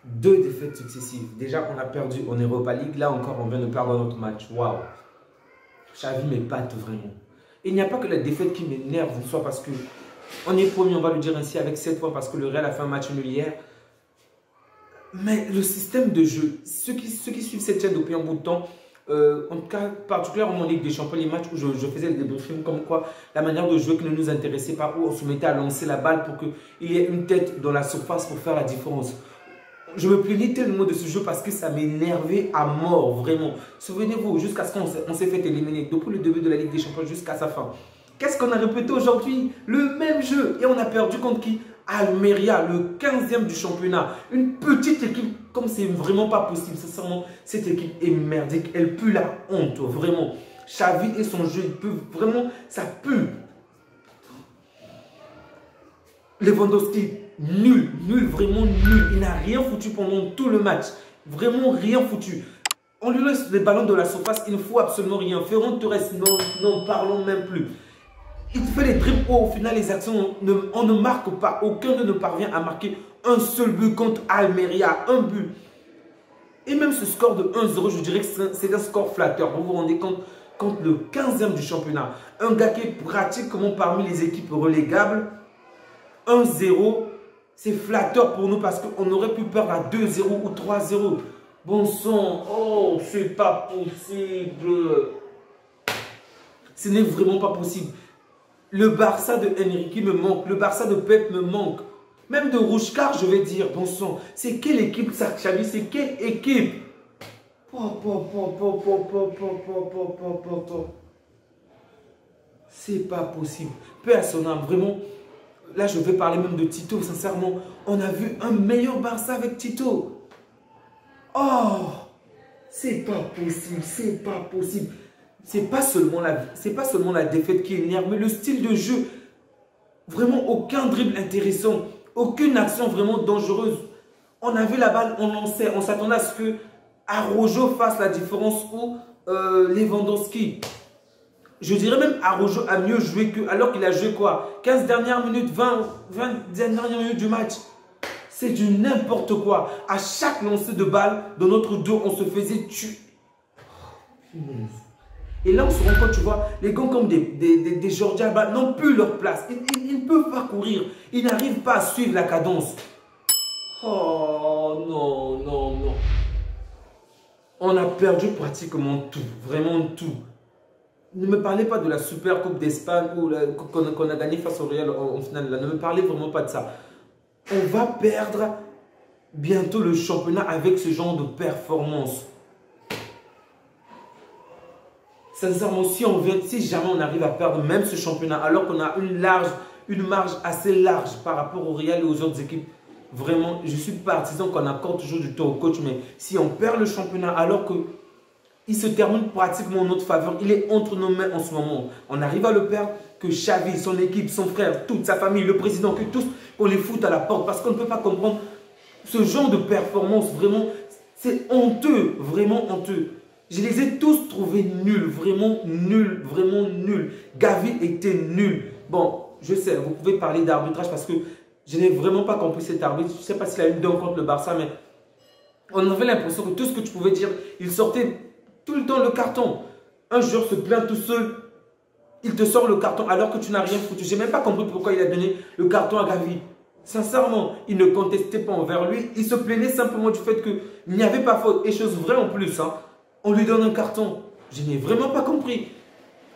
2 défaites successives. Déjà, on a perdu en Europa League. Là encore, on vient de perdre notre match. Waouh. Xavi m'épate vraiment. Et il n'y a pas que la défaite qui m'énerve, soit parce que on est premier, on va le dire ainsi, avec 7 points parce que le Real a fait un match nul hier. Mais le système de jeu, ceux qui suivent cette chaîne depuis un bout de temps, en tout cas particulièrement en Ligue des Champions, les matchs où je faisais le débriefing comme quoi la manière de jouer qui ne nous intéressait pas, où on se mettait à lancer la balle pour qu'il y ait une tête dans la surface pour faire la différence. Je me plaignais tellement de ce jeu parce que ça m'énervait à mort, vraiment. Souvenez-vous, jusqu'à ce qu'on s'est fait éliminer, depuis le début de la Ligue des Champions jusqu'à sa fin. Qu'est-ce qu'on a répété aujourd'hui? Le même jeu. Et on a perdu contre qui? Almeria, le 15e du championnat. Une petite équipe, comme c'est vraiment pas possible. Sincèrement, cette équipe est merdique. Elle pue la honte, vraiment. Xavi et son jeu, il peut vraiment, ça pue. Lewandowski, nul, vraiment nul. Il n'a rien foutu pendant tout le match. Vraiment rien foutu. On lui laisse les ballons de la surface, il ne faut absolument rien. Ferran Torres, non, parlons même plus. Il fait les dribbles où au final les actions, on ne marque pas. Aucun ne parvient à marquer un seul but contre Almeria. Un but. Et même ce score de 1-0, je dirais que c'est un score flatteur. Vous vous rendez compte, contre le 15e du championnat. Un gars qui est pratiquement parmi les équipes relégables. 1-0, c'est flatteur pour nous parce qu'on aurait pu perdre à 2-0 ou 3-0. Bon sang, oh, c'est pas possible. Ce n'est vraiment pas possible. Le Barça de Enrique me manque. Le Barça de Pep me manque. Même de Rouge-Car, je vais dire. Bon sang, c'est quelle équipe ça, Xavi? C'est quelle équipe? C'est pas possible. Peu à son âme, vraiment. Là, je vais parler même de Tito, sincèrement. On a vu un meilleur Barça avec Tito. Oh, c'est pas possible, c'est pas possible. C'est pas seulement la défaite qui énerve, mais le style de jeu. Vraiment, aucun dribble intéressant. Aucune action vraiment dangereuse. On avait la balle, on lançait. On s'attendait à ce que Araujo fasse la différence ou Lewandowski. Je dirais même Araujo a mieux joué que, alors qu'il a joué quoi? 15 dernières minutes, 20 dernières minutes du match. C'est du n'importe quoi. À chaque lancer de balle, dans notre dos, on se faisait tuer. Et là, on se rend compte, tu vois, les gars comme des Jordi Alba n'ont plus leur place. Ils ne peuvent pas courir. Ils n'arrivent pas à suivre la cadence. Oh non, non, non. On a perdu pratiquement tout. Vraiment tout. Ne me parlez pas de la Super Coupe d'Espagne qu'on a gagné face au Real en finale. Là. Ne me parlez vraiment pas de ça. On va perdre bientôt le championnat avec ce genre de performance. Sincèrement, si jamais on arrive à perdre même ce championnat, alors qu'on a une marge assez large par rapport au Real et aux autres équipes, vraiment, je suis partisan qu'on accorde toujours du temps au coach, mais si on perd le championnat alors que il se termine pratiquement en notre faveur. Il est entre nos mains en ce moment. On arrive à le perdre, que Xavi, son équipe, son frère, toute sa famille, le président, que tous, on les fout à la porte parce qu'on ne peut pas comprendre ce genre de performance. Vraiment, c'est honteux, vraiment honteux. Je les ai tous trouvés nuls, vraiment nuls. Gavi était nul. Bon, je sais, vous pouvez parler d'arbitrage parce que je n'ai vraiment pas compris cet arbitre. Je ne sais pas s'il a eu d'un contre le Barça, mais on avait l'impression que tout ce que tu pouvais dire, il sortait tout le temps le carton. Un joueur se plaint tout seul, il te sort le carton alors que tu n'as rien foutu. Je n'ai même pas compris pourquoi il a donné le carton à Gavi. Sincèrement, il ne contestait pas envers lui. Il se plaignait simplement du fait qu'il n'y avait pas faute. Et chose vraie en plus, hein, on lui donne un carton. Je n'ai vraiment pas compris.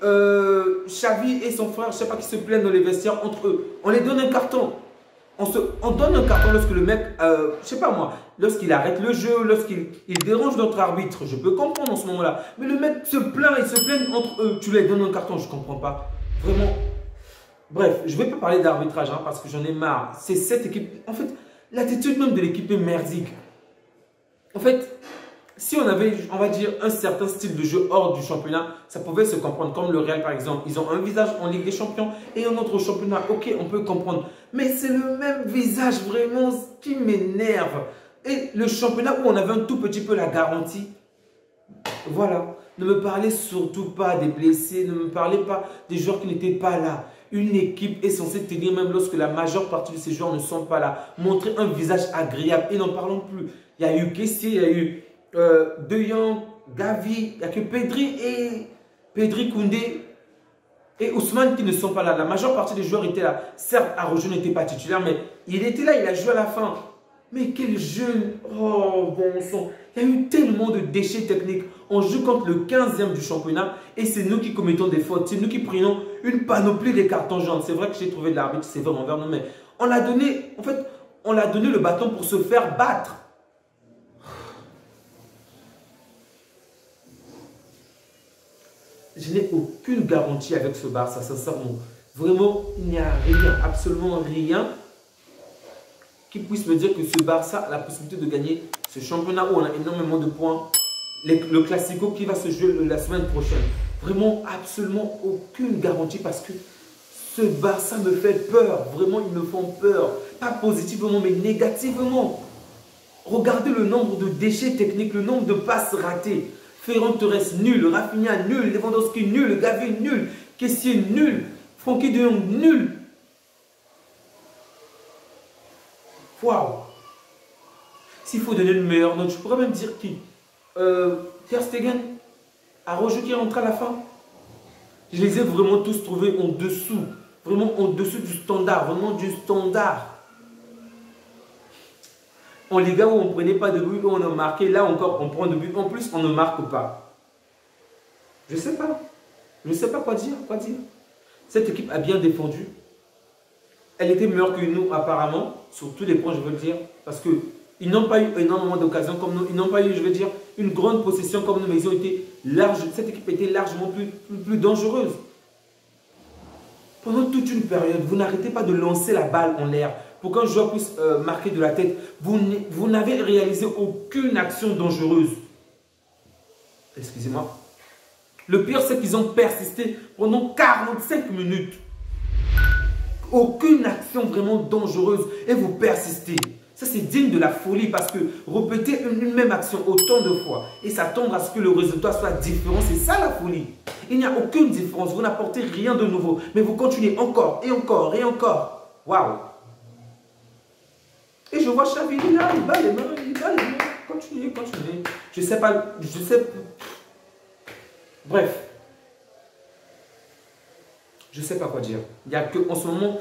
Xavi et son frère, je ne sais pas qui se plaignent dans les vestiaires entre eux. On les donne un carton. On donne un carton lorsque le mec, je ne sais pas moi, lorsqu'il arrête le jeu, lorsqu'il dérange notre arbitre. Je peux comprendre en ce moment-là. Mais le mec se plaint, ils se plaignent entre eux. Tu lui donnes un carton, je ne comprends pas. Vraiment. Bref, je ne vais pas parler d'arbitrage hein, parce que j'en ai marre. C'est cette équipe. En fait, l'attitude même de l'équipe est merdique. En fait, si on avait, on va dire, un certain style de jeu hors du championnat, ça pouvait se comprendre. Comme le Real, par exemple. Ils ont un visage en Ligue des Champions et un autre championnat. Ok, on peut comprendre. Mais c'est le même visage, vraiment, qui m'énerve. Et le championnat où on avait un tout petit peu la garantie. Voilà. Ne me parlez surtout pas des blessés. Ne me parlez pas des joueurs qui n'étaient pas là. Une équipe est censée tenir même lorsque la majeure partie de ses joueurs ne sont pas là. Montrer un visage agréable. Et n'en parlons plus. Il y a eu Kessie, il y a eu De Jong, Gavi, il n'y a que Pedri, Koundé et Ousmane qui ne sont pas là. La majeure partie des joueurs étaient là. Certes, Araujo n'était pas titulaire, mais il était là, il a joué à la fin. Mais quel jeu! Oh, bon sang! Il y a eu tellement de déchets techniques. On joue contre le 15e du championnat et c'est nous qui commettons des fautes. C'est nous qui prenons une panoplie des cartons jaunes. C'est vrai que j'ai trouvé de l'arbitre sévère envers nous, mais on l'a donné, en fait, on l'a donné le bâton pour se faire battre. Je n'ai aucune garantie avec ce Barça, sincèrement. Vraiment, il n'y a rien, absolument rien qui puisse me dire que ce Barça a la possibilité de gagner ce championnat où on a énormément de points. Le Classico qui va se jouer la semaine prochaine. Vraiment, absolument aucune garantie parce que ce Barça me fait peur. Vraiment, ils me font peur. Pas positivement, mais négativement. Regardez le nombre de déchets techniques, le nombre de passes ratées. Ferran Torres, nul. Rafinha, nul. Lewandowski, nul. Gavi, nul. Kessie, nul. Frenkie de Jong, nul. Waouh! S'il faut donner une meilleure note, je pourrais même dire qui? Ter Stegen, Araujo qui rentre à la fin. Je les ai vraiment tous trouvés en dessous. Vraiment en dessous du standard. Vraiment du standard. En Liga où on ne prenait pas de but, où on a marqué, là encore on prend de but. En plus, on ne marque pas. Je ne sais pas. Je ne sais pas quoi dire. Cette équipe a bien défendu. Elle était meilleure que nous apparemment, sur tous les points je veux le dire, parce qu'ils n'ont pas eu énormément d'occasions comme nous, ils n'ont pas eu, je veux dire, une grande possession comme nous, mais ils ont été larges, cette équipe était largement plus dangereuse. Pendant toute une période, vous n'arrêtez pas de lancer la balle en l'air pour qu'un joueur puisse marquer de la tête. Vous n'avez réalisé aucune action dangereuse. Excusez-moi. Le pire, c'est qu'ils ont persisté pendant 45 minutes. Aucune action vraiment dangereuse et vous persistez. Ça, c'est digne de la folie parce que répéter une même action autant de fois et s'attendre à ce que le résultat soit différent, c'est ça la folie. Il n'y a aucune différence, vous n'apportez rien de nouveau, mais vous continuez encore et encore et encore. Waouh! Et je vois Xavi, il bat les mains, Continuez. Je sais pas, Bref. Je ne sais pas quoi dire. En ce moment,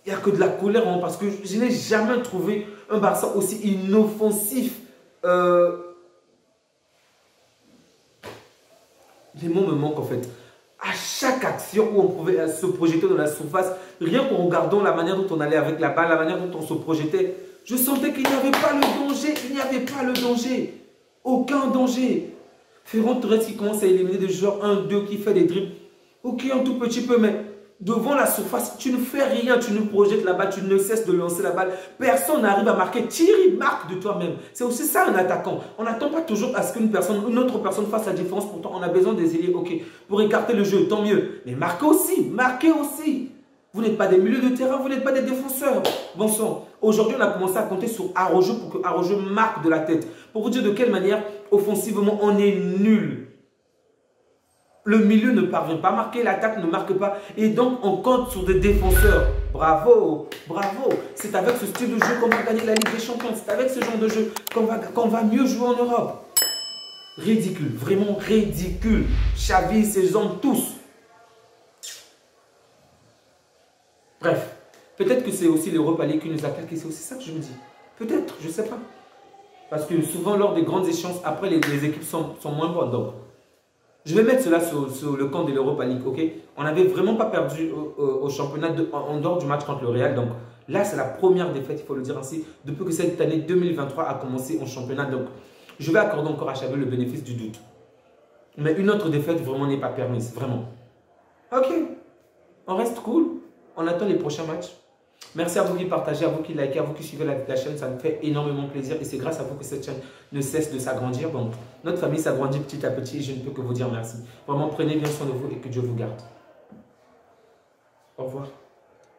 il n'y a que de la colère hein, parce que je n'ai jamais trouvé un Barça aussi inoffensif. Les mots me manquent en fait. À chaque action où on pouvait se projeter dans la surface, rien qu'en regardant la manière dont on allait avec la balle, la manière dont on se projetait, je sentais qu'il n'y avait pas le danger. Il n'y avait pas le danger. Aucun danger. Ferran Torres qui commence à éliminer des joueurs 1-2 qui fait des dribbles. Ok, un tout petit peu, mais devant la surface, tu ne fais rien, tu nous projettes la balle, tu ne cesses de lancer la balle. Personne n'arrive à marquer. Thierry, marque de toi-même. C'est aussi ça un attaquant. On n'attend pas toujours à ce qu'une autre personne fasse la différence. Pourtant, on a besoin des ailiers, ok, pour écarter le jeu, tant mieux. Mais marquez aussi. Vous n'êtes pas des milieux de terrain, vous n'êtes pas des défenseurs. Bon sang, aujourd'hui, on a commencé à compter sur Araujo pour que Araujo marque de la tête. Pour vous dire de quelle manière, offensivement, on est nul. Le milieu ne parvient pas à marquer, l'attaque ne marque pas. Et donc, on compte sur des défenseurs. Bravo. C'est avec ce style de jeu qu'on va gagner la Ligue des Champions. C'est avec ce genre de jeu qu'on va mieux jouer en Europe. Ridicule, vraiment ridicule. Xavi, ses hommes, tous. Bref, peut-être que c'est aussi l'Europa League qui nous attaque et c'est aussi ça que je me dis. Peut-être, je ne sais pas. Parce que souvent, lors des grandes échéances, après, les équipes sont moins bonnes. Donc, je vais mettre cela sur le camp de l'Europa League, ok? On n'avait vraiment pas perdu au championnat en dehors du match contre le Real. Donc là, c'est la première défaite, il faut le dire ainsi, depuis que cette année 2023 a commencé en championnat. Donc, je vais accorder encore à Xavi le bénéfice du doute. Mais une autre défaite vraiment n'est pas permise, vraiment. Ok, on reste cool. On attend les prochains matchs. Merci à vous qui partagez, à vous qui likez, à vous qui suivez la chaîne. Ça me fait énormément plaisir et c'est grâce à vous que cette chaîne ne cesse de s'agrandir. Donc, notre famille s'agrandit petit à petit et je ne peux que vous dire merci. Vraiment, prenez bien soin de vous et que Dieu vous garde. Au revoir.